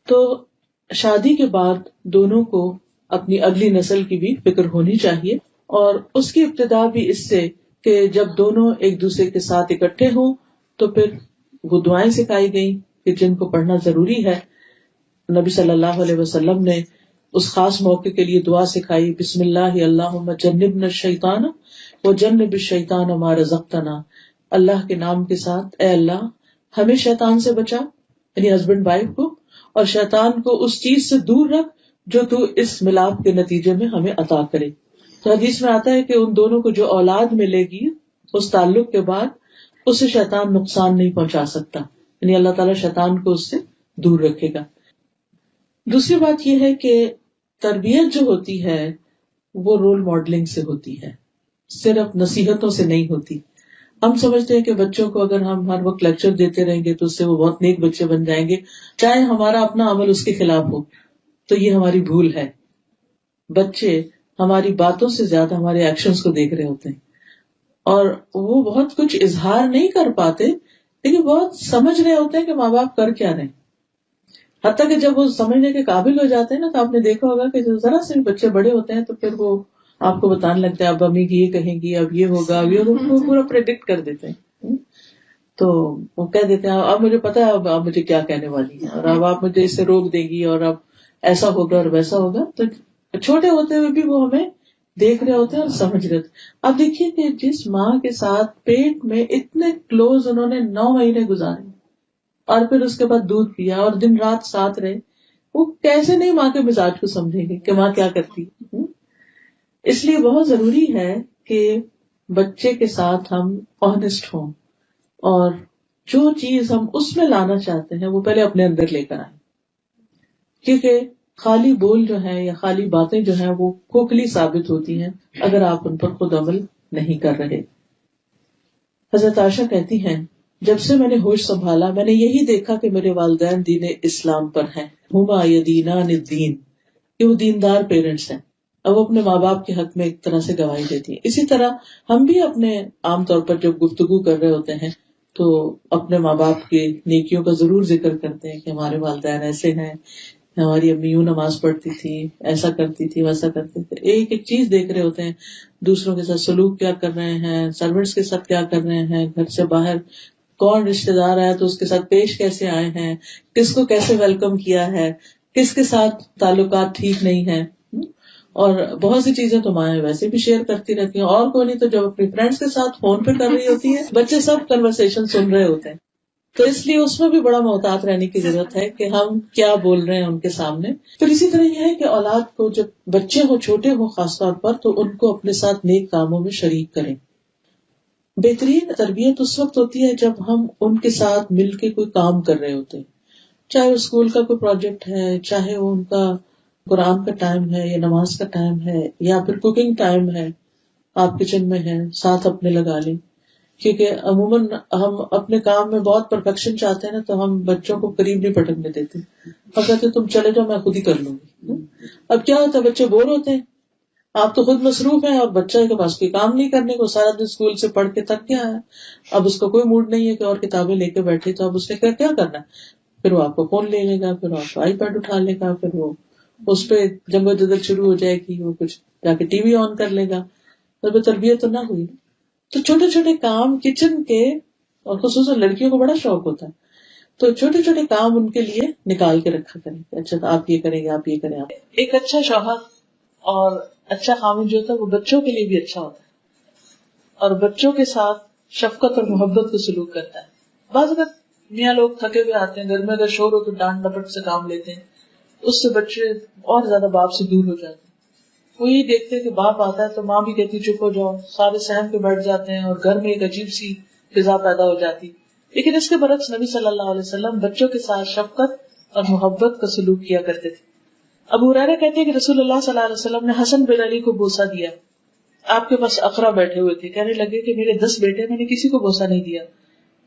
تو شادی کے بعد دونوں کو اپنی اگلی نسل کی بھی فکر ہونی چاہیے، اور اس کی ابتدا بھی اس سے کہ جب دونوں ایک دوسرے کے ساتھ اکٹھے ہوں تو پھر وہ دعائیں سکھائی گئیں کہ جن کو پڑھنا ضروری ہے. نبی صلی اللہ علیہ وسلم نے اس خاص موقع کے لیے دعا سکھائی، بسم اللہ اللہم جنبنا الشیطان وجنب الشیطان ما رزقتنا. اللہ کے نام کے ساتھ، اے اللہ ہمیں شیطان سے بچا، یعنی ہسبینڈ وائف کو، اور شیطان کو اس چیز سے دور رکھ جو تو اس ملاپ کے نتیجے میں ہمیں عطا کرے. تو حدیث میں آتا ہے کہ ان دونوں کو جو اولاد ملے گی اس تعلق کے بعد اسے شیطان نقصان نہیں پہنچا سکتا، یعنی اللہ تعالیٰ شیطان کو اس سے دور رکھے گا. دوسری بات یہ ہے کہ تربیت جو ہوتی ہے وہ رول ماڈلنگ سے ہوتی ہے، صرف نصیحتوں سے نہیں ہوتی. ہم سمجھتے ہیں کہ بچوں کو اگر ہم ہر وقت لیکچر دیتے رہیں گے تو اس سے وہ بہت نیک بچے بن جائیں گے، چاہے ہمارا اپنا عمل اس کے خلاف ہو. تو یہ ہماری بھول ہے. بچے ہماری باتوں سے زیادہ ہمارے ایکشنز کو دیکھ رہے ہوتے ہیں، اور وہ بہت کچھ اظہار نہیں کر پاتے لیکن بہت سمجھ رہے ہوتے ہیں کہ ماں باپ کر کیا رہے. حتیٰ کہ جب وہ سمجھنے کے قابل ہو جاتے ہیں نا، تو آپ نے دیکھا ہوگا کہ جو ذرا سے بھی بچے بڑے ہوتے ہیں تو پھر وہ آپ کو بتانے لگتے ہیں اب امی یہ کہیں گی، اب یہ ہوگا، اب یہ ہوگا، پورا پریڈکٹ کر دیتے ہیں. تو وہ کہہ دیتے ہیں اب مجھے پتا ہے اب آپ مجھے کیا کہنے والی ہیں، اور اب آپ مجھے اس سے روک دے گی، اور اب ایسا ہوگا اور ویسا ہوگا. تو چھوٹے ہوتے ہوئے بھی وہ ہمیں دیکھ رہے ہوتے ہیں اور سمجھ رہے ہوتے ہیں. اب دیکھیے کہ جس ماں کے ساتھ پیٹ میں اتنے کلوز انہوں نے 9 مہینے گزارے اور پھر اس کے بعد دودھ پیا اور دن رات ساتھ رہے، وہ کیسے نہیں ماں کے مزاج کو سمجھیں گے کہ ماں کیا کرتی ہے. اس لیے بہت ضروری ہے کہ بچے کے ساتھ ہم آنےسٹ ہوں، اور جو چیز ہم اس میں لانا چاہتے ہیں وہ پہلے اپنے اندر لے کر آئیں، کیونکہ خالی بول جو ہے یا خالی باتیں جو ہیں وہ کھوکھلی ثابت ہوتی ہیں اگر آپ ان پر خود عمل نہیں کر رہے. حضرت عائشہ کہتی ہیں جب سے میں نے ہوش سنبھالا میں نے یہی دیکھا کہ میرے والدین دین اسلام پر ہیں، ہما یدینان الدین، کہ وہ دیندار پیرنٹس ہیں. اب وہ اپنے ماں باپ کے حق میں ایک طرح سے گواہی دیتی ہیں. اسی طرح ہم بھی اپنے عام طور پر جب گفتگو کر رہے ہوتے ہیں تو اپنے ماں باپ کے نیکیوں کا ضرور ذکر کرتے ہیں کہ ہمارے والدین ایسے ہیں، ہماری امی یوں نماز پڑھتی تھی، ایسا کرتی تھی، ویسا کرتی تھی. ایک ایک چیز دیکھ رہے ہوتے ہیں، دوسروں کے ساتھ سلوک کیا کر رہے ہیں، سروینٹس کے ساتھ کیا کر رہے ہیں، گھر سے باہر کون رشتے دار آیا تو اس کے ساتھ پیش کیسے آئے ہیں، کس کو کیسے ویلکم کیا ہے، کس کے ساتھ تعلقات ٹھیک نہیں ہیں. اور بہت سی چیزیں تو مائیں ویسے بھی شیئر کرتی رہتی ہیں، اور کوئی نہیں تو جب اپنی فرینڈس کے ساتھ فون پہ کر رہی ہوتی ہیں بچے سب کنورسیشن سن رہے ہوتے ہیں. تو اس لیے اس میں بھی بڑا محتاط رہنے کی ضرورت ہے کہ ہم کیا بول رہے ہیں ان کے سامنے. پھر اسی طرح یہ ہے کہ اولاد کو جب بچے ہو، چھوٹے ہو خاص طور پر، تو ان کو اپنے ساتھ نیک کاموں میں شریک کریں. بہترین تربیت اس وقت ہوتی ہے جب ہم ان کے ساتھ مل کے کوئی کام کر رہے ہوتے ہیں، چاہے وہ اسکول کا کوئی پروجیکٹ ہے، چاہے وہ ان کا قرآن کا ٹائم ہے یا نماز کا ٹائم ہے، یا پھر کوکنگ ٹائم ہے، آپ کچن میں ہیں ساتھ اپنے لگا لیں. کیونکہ عموماً ہم اپنے کام میں بہت پرفیکشن چاہتے ہیں نا، تو ہم بچوں کو قریب نہیں پٹکنے دیتے، اور کہتے تم چلے جاؤ میں خود ہی کر لوں گی. اب کیا ہوتا ہے بچے بور ہوتے ہیں، آپ تو خود مصروف ہیں اور بچہ کے پاس کوئی کام نہیں کرنے کو، سارا دن اسکول سے پڑھ کے تھک گیا ہے، اب اس کا کوئی موڈ نہیں ہے کہ اور کتابیں لے کے بیٹھے، تو اب اس نے کیا کرنا ہے، پھر وہ آپ کو فون لے لے گا، پھر آپ کو آئی پیڈ اٹھا لے گا، پھر وہ اس پہ جنگ و جدل شروع ہو جائے گی، وہ کچھ جا کے ٹی وی آن کر لے گا. تو تربیت تو نہ ہوئی. تو چھوٹے چھوٹے کام کچن کے، اور خصوصاً لڑکیوں کو بڑا شوق ہوتا ہے، تو چھوٹے چھوٹے کام ان کے لیے نکال کے رکھا کریں. اچھا آپ یہ کریں گے، آپ یہ کریں. آپ ایک اچھا شوہر اور اچھا خامن جو ہوتا ہے وہ بچوں کے لیے بھی اچھا ہوتا ہے، اور بچوں کے ساتھ شفقت اور محبت کو سلوک کرتا ہے. بعض اگر میاں لوگ تھکے ہوئے آتے ہیں، گھر میں اگر شور ہو تو ڈانٹ ڈپٹ سے کام لیتے ہیں، اس سے بچے اور زیادہ باپ سے دور ہو جاتے ہیں. وہ یہ دیکھتے کہ باپ آتا ہے تو ماں بھی کہتی چپ ہو جاؤ، سارے سہم کے بیٹھ جاتے ہیں اور گھر میں ایک عجیب سی فضا پیدا ہو جاتی. لیکن اس کے برعکس نبی صلی اللہ علیہ وسلم بچوں کے ساتھ شفقت اور محبت کا سلوک کیا کرتے تھے. ابو ہریرہ کہتے ہیں کہ رسول اللہ صلی اللہ علیہ وسلم نے حسن بن علی کو بوسہ دیا. آپ کے پاس اقرا بیٹھے ہوئے تھے، کہنے لگے کہ میرے 10 بیٹے، میں نے کسی کو بوسہ نہیں دیا.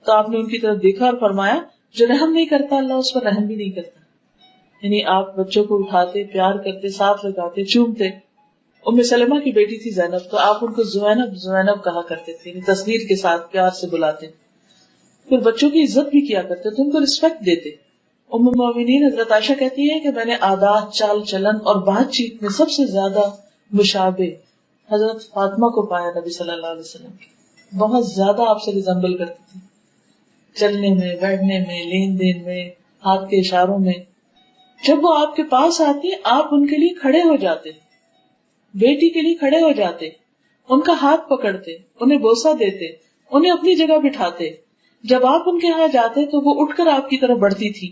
تو آپ نے ان کی طرف دیکھا اور فرمایا جو رحم نہیں کرتا اللہ اس پر رحم بھی نہیں کرتا. یعنی آپ بچوں کو اٹھاتے، پیار کرتے، ساتھ لگاتے، چومتے. ام سلمہ کی بیٹی تھی زینب، تو آپ ان کو زینب زینب کہا کرتے تھے، یعنی تصغیر کے ساتھ پیار سے بلاتے. پھر بچوں کی عزت بھی کیا کرتے تھے، ان کو رسپیکٹ دیتے. ام المومنین حضرت عائشہ کہتی ہے کہ میں نے عادات، چال چلن اور بات چیت میں سب سے زیادہ مشابہ حضرت فاطمہ کو پایا نبی صلی اللہ علیہ وسلم کی. بہت زیادہ آپ سے ریزمبل کرتی تھی، چلنے میں، بیٹھنے میں، لین دین میں، ہاتھ کے اشاروں میں. جب وہ آپ کے پاس آتی آپ ان کے لیے کھڑے ہو جاتے، بیٹی کے لیے کھڑے ہو جاتے، ان کا ہاتھ پکڑتے، انہیں بوسہ دیتے، انہیں اپنی جگہ بٹھاتے. جب آپ ان کے ہاں جاتے تو وہ اٹھ کر آپ کی طرف بڑھتی تھی،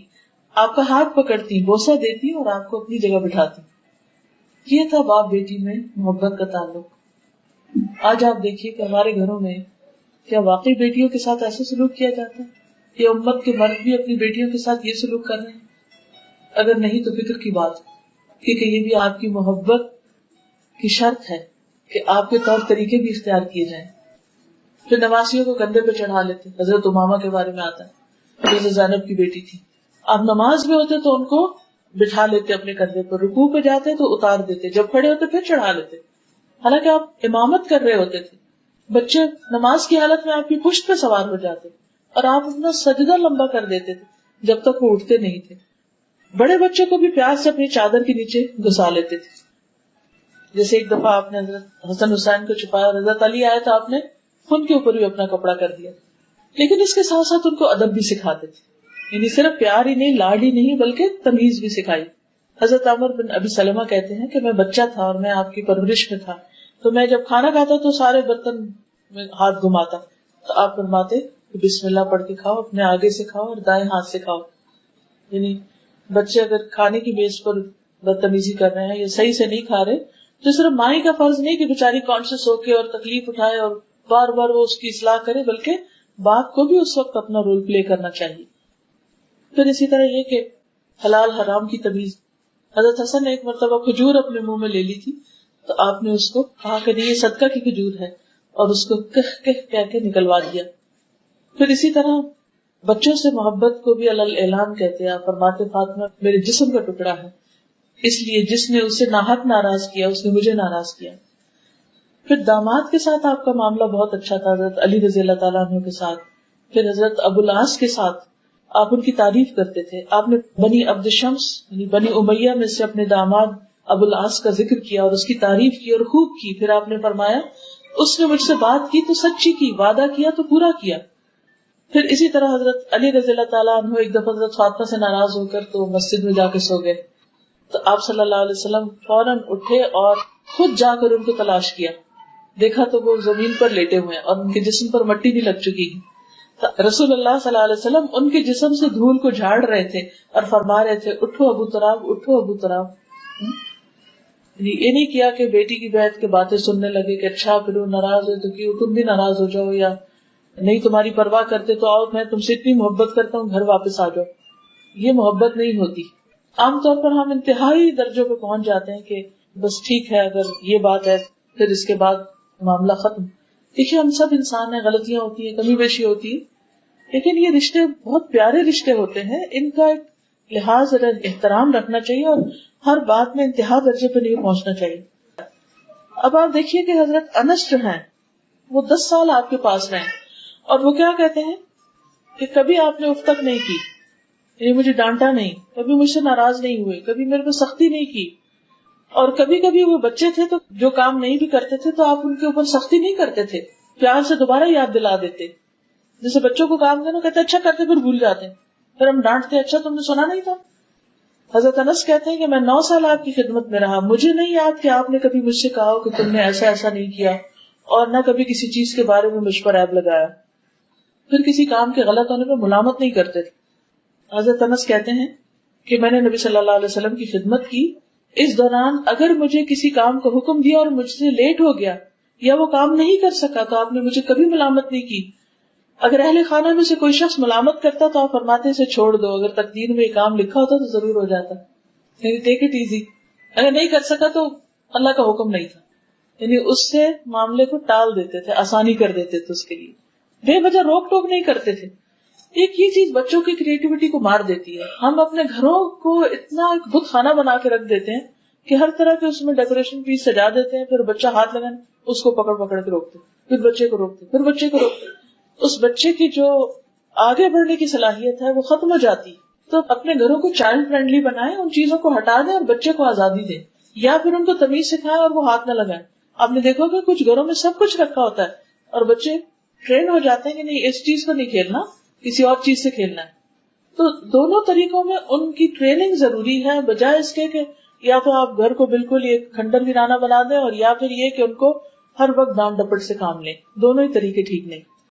آپ کا ہاتھ پکڑتی، بوسہ دیتی اور آپ کو اپنی جگہ بٹھاتی. یہ تھا باپ بیٹی میں محبت کا تعلق. آج آپ دیکھیے کہ ہمارے گھروں میں کیا واقعی بیٹیوں کے ساتھ ایسا سلوک کیا جاتا ہے؟ یہ امت کے مرد بھی اپنی بیٹیوں کے ساتھ یہ سلوک کر رہے ہیں؟ اگر نہیں تو فکر کی بات، کیونکہ یہ بھی آپ کی محبت کی شرط ہے کہ آپ کے طور طریقے بھی اختیار کیے جائیں. پھر نواسیوں کو کندھے پہ چڑھا لیتے. حضرت امامہ کے بارے میں آتا ہے، حضرت زینب کی بیٹی تھی. آپ نماز میں ہوتے تو ان کو بٹھا لیتے اپنے کندھے پر، رکوع پہ جاتے تو اتار دیتے، جب کھڑے ہوتے پھر چڑھا لیتے، حالانکہ آپ امامت کر رہے ہوتے تھے. بچے نماز کی حالت میں آپ کی پشت پہ سوار ہو جاتے اور آپ اپنا سجدہ لمبا کر دیتے تھے جب تک وہ اٹھتے نہیں تھے. بڑے بچے کو بھی پیار سے اپنی چادر کے نیچے گھسا لیتے تھے. جیسے ایک دفعہ آپ نے حضرت حسن حسین کو چھپایا اور حضرت علی آئے تو آپ نے ان کے اوپر بھی اپنا کپڑا کر دیا. لیکن اس کے ساتھ ساتھ ان کو ادب بھی سکھاتے تھے، یعنی صرف پیار ہی نہیں، لاڈ ہی نہیں، بلکہ تمیز بھی سکھائی. حضرت عمر بن ابی سلمہ کہتے ہیں کہ میں بچہ تھا اور میں آپ کی پرورش میں تھا، تو میں جب کھانا کھاتا تو سارے برتن میں ہاتھ گھماتا تو آپ فرماتے کہ بسم اللہ پڑھ کے کھاؤ، اپنے آگے سے کھاؤ اور دائیں ہاتھ سے کھاؤ. یعنی بچے اگر کھانے کی بیس پر بدتمیزی کر رہے ہیں یا صحیح سے نہیں کھا رہے تو صرف ماں کا فرض نہیں کہ بیچاری کانشیس ہو کے اور تکلیف اٹھائے اور بار بار وہ اس کی اصلاح کرے، بلکہ باپ کو بھی اس وقت اپنا رول پلے کرنا چاہیے. پھر اسی طرح یہ کہ حلال حرام کی تمیز. حضرت حسن نے ایک مرتبہ کھجور اپنے منہ میں لے لی تھی تو آپ نے اس کو کہا کہ یہ صدقہ کی کھجور ہے اور اس کو کہہ کے نکلوا دیا. پھر اسی طرح بچوں سے محبت کو بھی اعلان کہتے ہیں. آپ فرماتے فاطمہ میرے جسم کا ٹکڑا ہے، اس لیے جس نے اسے ناحق ناراض کیا اس نے مجھے ناراض کیا. پھر داماد کے ساتھ آپ کا معاملہ بہت اچھا تھا، حضرت علی رضی اللہ تعالیٰ عنہ کے ساتھ. پھر حضرت ابو العاص کے ساتھ آپ ان کی تعریف کرتے تھے. آپ نے بنی عبد شمس یعنی بنی امیہ میں سے اپنے داماد ابو العاص کا ذکر کیا اور اس کی تعریف کی اور خوب کی. پھر آپ نے فرمایا اس نے مجھ سے بات کی تو سچی کی، وعدہ کیا تو پورا کیا. پھر اسی طرح حضرت علی رضی اللہ تعالیٰ عنہ ایک دفعہ حضرت فاطمہ سے ناراض ہو کر تو مسجد میں جا کے سو گئے تو آپ صلی اللہ علیہ وسلم فوراً اٹھے اور خود جا کر ان کو تلاش کیا. دیکھا تو وہ زمین پر لیٹے ہوئے ہیں اور ان کے جسم پر مٹی بھی لگ چکی ہے. رسول اللہ صلی اللہ علیہ وسلم ان کے جسم سے دھول کو جھاڑ رہے تھے اور فرما رہے تھے اٹھو ابو تراب، اٹھو ابو تراب. یہ نہیں کیا کہ بیٹی کی بیعت کے باتیں سننے لگے کہ اچھا پھر وہ ناراض ہے تو کیوں تم بھی ناراض ہو جاؤ، یا نہیں تمہاری پرواہ کرتے تو آؤ میں تم سے اتنی محبت کرتا ہوں گھر واپس آ جاؤ. یہ محبت نہیں ہوتی. عام طور پر ہم انتہائی درجوں پہ پہنچ جاتے ہیں کہ بس ٹھیک ہے اگر یہ بات ہے پھر اس کے بعد معاملہ ختم. دیکھیے ہم سب انسان ہیں، غلطیاں ہوتی ہیں، کمی بیشی ہوتی ہے، لیکن یہ رشتے بہت پیارے رشتے ہوتے ہیں. ان کا ایک لحاظ اور احترام رکھنا چاہیے اور ہر بات میں انتہا درجے پہ نہیں پہنچنا چاہیے. اب آپ دیکھیے کہ حضرت انس جو ہیں وہ 10 سال آپ کے پاس رہے اور وہ کیا کہتے ہیں کہ کبھی آپ نے اف تک نہیں کی، یعنی مجھے ڈانٹا نہیں، کبھی مجھ سے ناراض نہیں ہوئے، کبھی میرے کو سختی نہیں کی. اور کبھی کبھی وہ بچے تھے تو جو کام نہیں بھی کرتے تھے تو آپ ان کے اوپر سختی نہیں کرتے تھے، پیار سے دوبارہ یاد دلا دیتے. جیسے بچوں کو کام کرنا کہتے اچھا کرتے پھر بھول جاتے ہیں، پھر ہم ڈانٹتے اچھا تم نے سنا نہیں تھا. حضرت انس کہتے ہیں کہ میں 9 سال آپ کی خدمت میں رہا، مجھے نہیں یاد کہ آپ نے کبھی مجھ سے کہا کہ تم نے ایسا ایسا نہیں کیا، اور نہ کبھی کسی چیز کے بارے میں مجھ پر عیب لگایا. پھر کسی کام کے غلط ہونے پر ملامت نہیں کرتے تھے. حضرت انس کہتے ہیں کہ میں نے نبی صلی اللہ علیہ وسلم کی خدمت کی، اس دوران اگر مجھے کسی کام کا حکم دیا اور مجھ سے لیٹ ہو گیا یا وہ کام نہیں کر سکا تو آپ نے مجھے کبھی ملامت نہیں کی. اگر اہل خانہ میں سے کوئی شخص ملامت کرتا تو آپ فرماتے اسے چھوڑ دو، اگر تقدیر میں یہ کام لکھا ہوتا تو ضرور ہو جاتا، یعنی ٹیک اٹ ایزی. اگر نہیں کر سکا تو اللہ کا حکم نہیں تھا، یعنی اس سے معاملے کو ٹال دیتے تھے، آسانی کر دیتے تھے، اس کے لیے بے وجہ روک ٹوک نہیں کرتے تھے. ایک یہ چیز بچوں کی کریٹیوٹی کو مار دیتی ہے. ہم اپنے گھروں کو اتنا ایک بت خانہ بنا کے رکھ دیتے ہیں کہ ہر طرح کے اس میں ڈیکوریشن پیس سجا دیتے ہیں، پھر بچہ ہاتھ لگائے اس کو پکڑ پکڑ کے روکتے، پھر بچے کو روکتے، اس بچے کی جو آگے بڑھنے کی صلاحیت ہے وہ ختم ہو جاتی. تو اپنے گھروں کو چائلڈ فرینڈلی بنائیں، ان چیزوں کو ہٹا دیں اور بچے کو آزادی دیں، یا پھر ان کو تمیز سکھائیں اور وہ ہاتھ نہ لگائیں. آپ نے دیکھا کہ کچھ گھروں میں سب کچھ رکھا ہوتا ہے اور بچے ٹرین ہو جاتے ہیں کہ نہیں اس چیز کو نہیں کھیلنا، کسی اور چیز سے کھیلنا ہے. تو دونوں طریقوں میں ان کی ٹریننگ ضروری ہے، بجائے اس کے کہ یا تو آپ گھر کو بالکل ایک کھنڈر ویرانہ بنا دیں اور یا پھر یہ کہ ان کو ہر وقت ڈانٹ ڈپٹ سے کام لیں. دونوں ہی طریقے ٹھیک نہیں.